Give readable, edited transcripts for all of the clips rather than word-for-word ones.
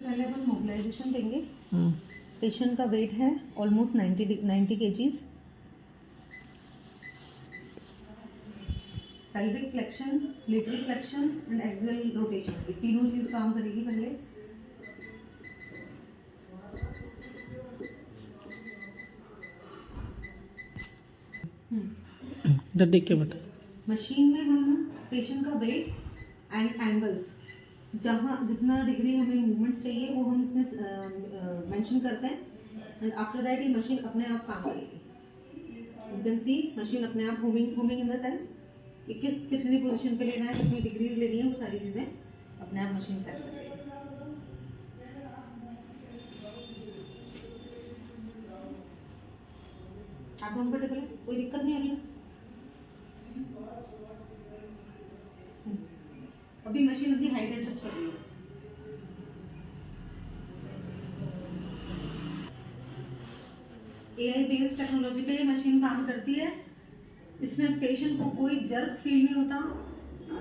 पहले अपन मोबिलाइजेशन देंगे। पेशेंट का वेट है almost 90 KGs. Pelvic flexion, lateral flexion and axial rotation, ये तीनों चीज काम करेगी पहले। देख के बता। मशीन में हम पेशेंट का वेट एंड एंगल्स, जहाँ जितना डिग्री हमें मूवमेंट्स चाहिए वो हम इसमें मेंशन करते हैं। एंड आफ्टर दैट ये मशीन अपने आप काम करेगी। यू कैन सी मशीन अपने आप मूविंग इन द सेंस कितनी पोजीशन पे लेना है, कितनी डिग्रीज लेनी है, वो सारी चीज़ें अपने आप मशीन सेट कर देगी। आप कंफर्टेबल है? कोई दिक्कत नहीं आ रही? अभी मशीन अपनी हाइट एडजस्ट कर रही है। एआई बेस्ड टेक्नोलॉजी पे ये मशीन काम करती है। इसमें पेशेंट को कोई जर्क फील नहीं होता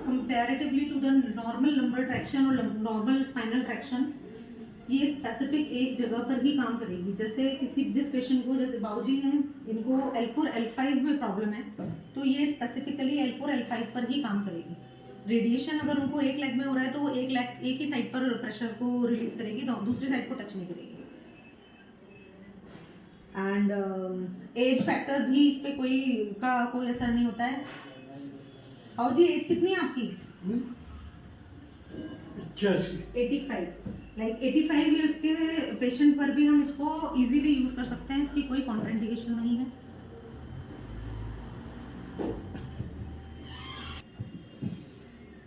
comparatively to the normal lumbar traction और नॉर्मल स्पाइनल ट्रैक्शन। ये स्पेसिफिक एक जगह पर ही काम करेगी। जैसे जिस पेशेंट को, जैसे बाबूजी हैं, इनको L4 L5 में प्रॉब्लम है, तो ये स्पेसिफिकली L4 L5 पर ही काम करेगी। रेडिएशन अगर उनको एक लेग में हो रहा है तो वो एक ही साइड पर प्रेशर को रिलीज करेगी, तो दूसरी साइड को टच नहीं करेगी। एंड एज फैक्टर भी इस पे कोई असर नहीं होता है। और जी एज कितनी है आपकी? 85। लाइक 85 ईयर्स के पेशेंट पर भी हम इसको इजीली यूज कर सकते हैं। इसकी कोई कॉन्ट्राइंडिकेशन नहीं है।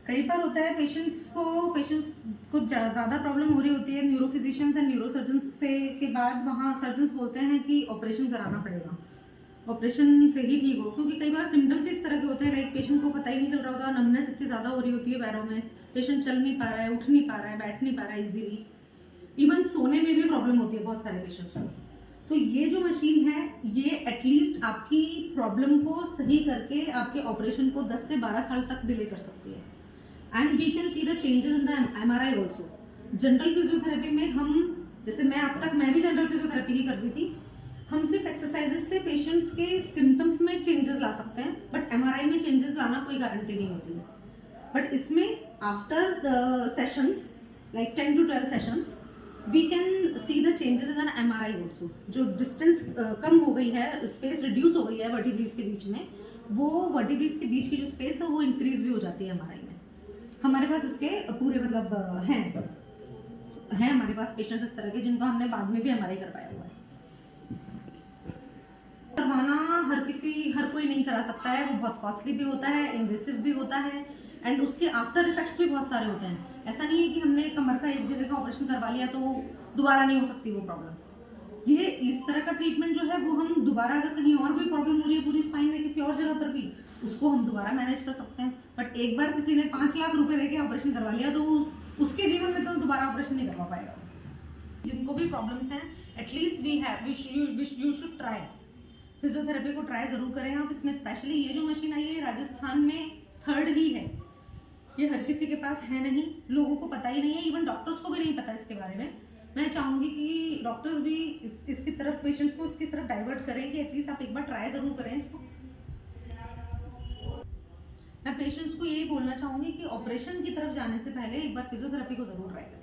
कई बार होता है पेशेंट्स को ज़्यादा प्रॉब्लम हो रही होती है न्यूरोफिजिशियंस एंड न्यूरोसर्जन्स से के बाद वहाँ सर्जन्स बोलते हैं कि ऑपरेशन कराना पड़ेगा, ऑपरेशन से ही ठीक हो। क्योंकि कई बार सिम्टम्स इस तरह के होते हैं, लाइक पेशेंट को पता ही नहीं चल रहा होता, नमनेस इतनी ज़्यादा हो रही होती है पैरों में, पेशेंट चल नहीं पा रहा है, उठ नहीं पा रहा है, बैठ नहीं पा रहा है इजीली, इवन सोने में भी प्रॉब्लम होती है बहुत सारे पेशेंट्स को। तो ये जो मशीन है ये एटलीस्ट आपकी प्रॉब्लम को सही करके आपके ऑपरेशन को 10 से 12 साल तक डिले कर सकती है। And we can see the changes in the MRI also. General physiotherapy में हम, जैसे मैं भी जनरल फिजियोथेरेपी ही करती थी, हम सिर्फ एक्सरसाइजेस से पेशेंट्स के सिम्टम्स में चेंजेस ला सकते हैं, बट MRI में चेंजेस लाना कोई गारंटी नहीं होती है। बट इसमें after the sessions like 10 to 12 sessions we can see the changes in the MRI also. जो डिस्टेंस कम हो गई है, स्पेस रिड्यूस हो गई है वर्टिब्रेस के बीच में, वो वर्टिब्रेस के बीच की जो स्पेस है वो इंक्रीज भी हो जाती है MRI में। हमारे पास इसके पूरे मतलब हैं हमारे पास पेशेंट्स इस तरह के जिनको हमने बाद में भी MRI करवाया हुआ है। करवाना हर कोई नहीं करा सकता है, वो बहुत कॉस्टली भी होता है, इन्वेसिव भी होता है, एंड उसके आफ्टर इफेक्ट्स भी बहुत सारे होते हैं। ऐसा नहीं है कि हमने कमर का एक जगह का ऑपरेशन करवा लिया तो दोबारा नहीं हो सकती वो प्रॉब्लम्स। ये इस तरह का ट्रीटमेंट जो है वो हम दोबारा, अगर कहीं और भी प्रॉब्लम हो रही है पूरी स्पाइन में किसी और जगह पर भी, उसको हम दोबारा मैनेज कर सकते हैं। बट एक बार किसी ने 5 लाख रुपए देके ऑपरेशन करवा लिया तो उसके जीवन में तो दोबारा ऑपरेशन नहीं करवा पाएगा। जिनको भी प्रॉब्लम्स हैं, at least you should try physiotherapy को, ट्राई जरूर करें आप। इसमें स्पेशली ये जो मशीन आई है राजस्थान में 3rd ही है। ये हर किसी के पास है नहीं, लोगों को पता ही नहीं है, इवन डॉक्टर्स को भी नहीं पता इसके बारे में। मैं चाहूंगी कि डॉक्टर्स भी इसकी तरफ, पेशेंट्स को इसकी तरफ डाइवर्ट करें कि एटलीस्ट आप एक बार ट्राई जरूर करें इसको। मैं पेशेंट्स को यही बोलना चाहूंगी कि ऑपरेशन की तरफ जाने से पहले एक बार फिजियोथेरेपी को जरूर ट्राई करें।